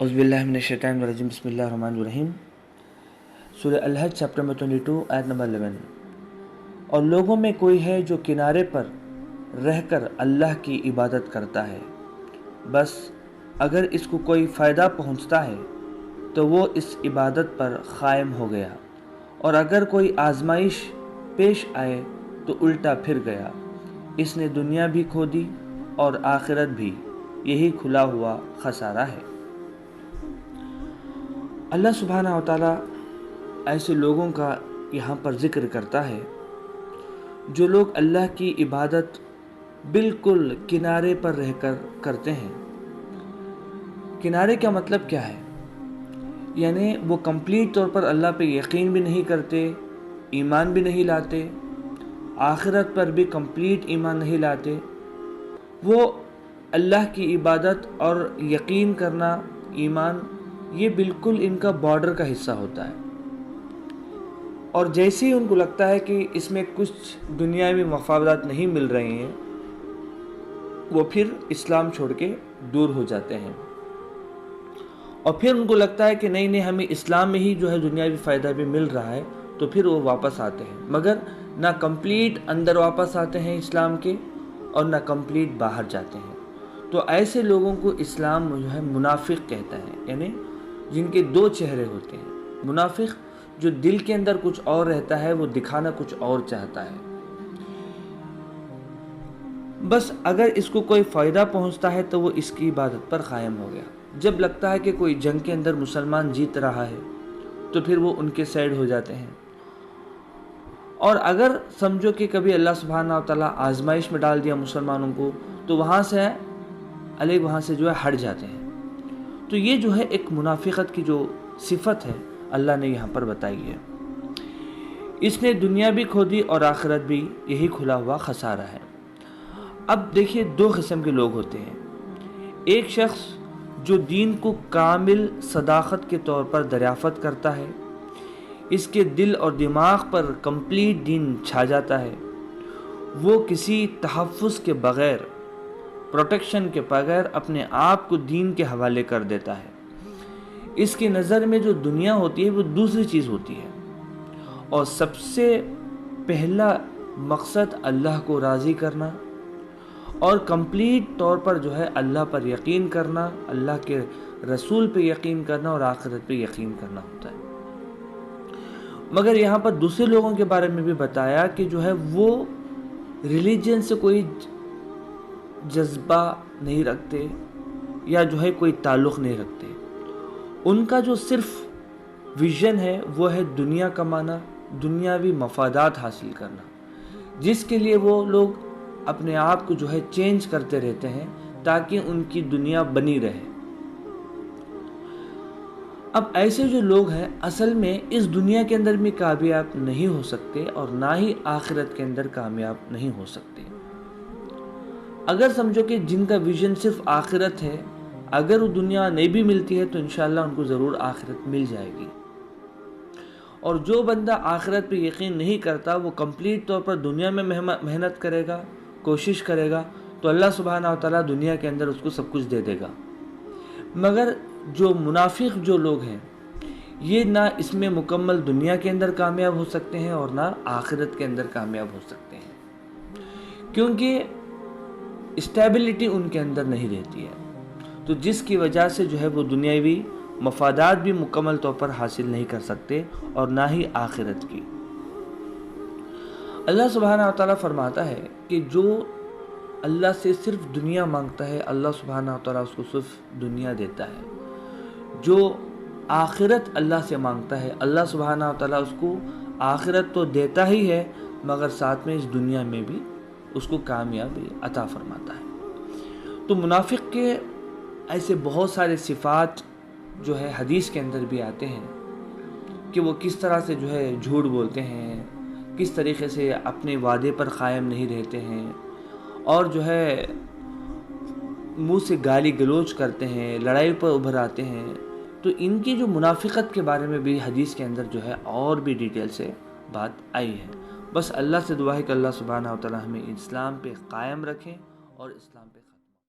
اعوذ باللہ من الشیطان الرجیم، بسم اللہ الرحمن الرحیم۔ سورہ الحج چیپٹر نمبر 22 آیت نمبر 11۔ اور لوگوں میں کوئی ہے جو کنارے پر رہ کر اللہ کی عبادت کرتا ہے، بس اگر اس کو کوئی فائدہ پہنچتا ہے تو وہ اس عبادت پر قائم ہو گیا، اور اگر کوئی آزمائش پیش آئے تو الٹا پھر گیا۔ اس نے دنیا بھی کھو دی اور آخرت بھی، یہی کھلا ہوا خسارہ ہے۔ اللہ سبحانہ و تعالیٰ ایسے لوگوں کا یہاں پر ذکر کرتا ہے جو لوگ اللہ کی عبادت بالکل کنارے پر رہ کر کرتے ہیں۔ کنارے کا مطلب کیا ہے؟ یعنی وہ کمپلیٹ طور پر اللہ پہ یقین بھی نہیں کرتے، ایمان بھی نہیں لاتے، آخرت پر بھی کمپلیٹ ایمان نہیں لاتے۔ وہ اللہ کی عبادت اور یقین کرنا، ایمان، یہ بالکل ان کا بارڈر کا حصہ ہوتا ہے، اور جیسے ہی ان کو لگتا ہے کہ اس میں کچھ دنیاوی مفادات نہیں مل رہے ہیں، وہ پھر اسلام چھوڑ کے دور ہو جاتے ہیں، اور پھر ان کو لگتا ہے کہ نہیں ہمیں اسلام میں ہی جو ہے دنیاوی فائدہ بھی مل رہا ہے، تو پھر وہ واپس آتے ہیں، مگر نہ کمپلیٹ اندر واپس آتے ہیں اسلام کے، اور نہ کمپلیٹ باہر جاتے ہیں۔ تو ایسے لوگوں کو اسلام جو ہے منافق کہتا ہے، یعنی جن کے دو چہرے ہوتے ہیں۔ منافق جو دل کے اندر کچھ اور رہتا ہے، وہ دکھانا کچھ اور چاہتا ہے۔ بس اگر اس کو کوئی فائدہ پہنچتا ہے تو وہ اس کی عبادت پر قائم ہو گیا۔ جب لگتا ہے کہ کوئی جنگ کے اندر مسلمان جیت رہا ہے تو پھر وہ ان کے سائڈ ہو جاتے ہیں، اور اگر سمجھو کہ کبھی اللہ سبحانہ وتعالیٰ آزمائش میں ڈال دیا مسلمانوں کو، تو وہاں سے جو ہے ہٹ جاتے ہیں۔ تو یہ جو ہے ایک منافقت کی جو صفت ہے، اللہ نے یہاں پر بتائی ہے۔ اس نے دنیا بھی کھو دی اور آخرت بھی، یہی کھلا ہوا خسارہ ہے۔ اب دیکھیے، دو قسم کے لوگ ہوتے ہیں۔ ایک شخص جو دین کو کامل صداقت کے طور پر دریافت کرتا ہے، اس کے دل اور دماغ پر کمپلیٹ دین چھا جاتا ہے، وہ کسی تحفظ کے بغیر، پروٹیکشن کے بغیر اپنے آپ کو دین کے حوالے کر دیتا ہے۔ اس کی نظر میں جو دنیا ہوتی ہے وہ دوسری چیز ہوتی ہے، اور سب سے پہلا مقصد اللہ کو راضی کرنا اور کمپلیٹ طور پر جو ہے اللہ پر یقین کرنا، اللہ کے رسول پہ یقین کرنا اور آخرت پہ یقین کرنا ہوتا ہے۔ مگر یہاں پر دوسرے لوگوں کے بارے میں بھی بتایا کہ جو ہے وہ ریلیجن سے کوئی جذبہ نہیں رکھتے، یا جو ہے کوئی تعلق نہیں رکھتے۔ ان کا جو صرف ویژن ہے وہ ہے دنیا کمانا، دنیاوی مفادات حاصل کرنا، جس کے لیے وہ لوگ اپنے آپ کو جو ہے چینج کرتے رہتے ہیں تاکہ ان کی دنیا بنی رہے۔ اب ایسے جو لوگ ہیں اصل میں اس دنیا کے اندر بھی کامیاب نہیں ہو سکتے، اور نہ ہی آخرت کے اندر کامیاب نہیں ہو سکتے۔ اگر سمجھو کہ جن کا ویژن صرف آخرت ہے، اگر وہ دنیا نہیں بھی ملتی ہے تو انشاءاللہ ان کو ضرور آخرت مل جائے گی۔ اور جو بندہ آخرت پہ یقین نہیں کرتا، وہ کمپلیٹ طور پر دنیا میں محنت کرے گا، کوشش کرے گا، تو اللہ سبحانہ و تعالیٰ دنیا کے اندر اس کو سب کچھ دے دے گا۔ مگر جو منافق جو لوگ ہیں، یہ نہ اس میں مکمل دنیا کے اندر کامیاب ہو سکتے ہیں اور نہ آخرت کے اندر کامیاب ہو سکتے ہیں، کیونکہ اسٹیبلٹی ان کے اندر نہیں رہتی ہے، تو جس کی وجہ سے جو ہے وہ دنیاوی مفادات بھی مکمل طور پر حاصل نہیں کر سکتے، اور نہ ہی آخرت کی۔ اللہ سبحانہ وتعالیٰ فرماتا ہے کہ جو اللہ سے صرف دنیا مانگتا ہے، اللہ سبحانہ وتعالیٰ اس کو صرف دنیا دیتا ہے۔ جو آخرت اللہ سے مانگتا ہے، اللہ سبحانہ وتعالیٰ اس کو آخرت تو دیتا ہی ہے، مگر ساتھ میں اس دنیا میں بھی اس کو کامیابی عطا فرماتا ہے۔ تو منافق کے ایسے بہت سارے صفات جو ہے حدیث کے اندر بھی آتے ہیں کہ وہ کس طرح سے جو ہے جھوٹ بولتے ہیں، کس طریقے سے اپنے وعدے پر قائم نہیں رہتے ہیں، اور جو ہے منہ سے گالی گلوچ کرتے ہیں، لڑائی پر ابھر آتے ہیں۔ تو ان کی جو منافقت کے بارے میں بھی حدیث کے اندر جو ہے اور بھی ڈیٹیل سے بات آئی ہے۔ بس اللہ سے دعا ہے کہ اللہ سبحانہ و تعالی ہمیں اسلام پہ قائم رکھیں اور اسلام پہ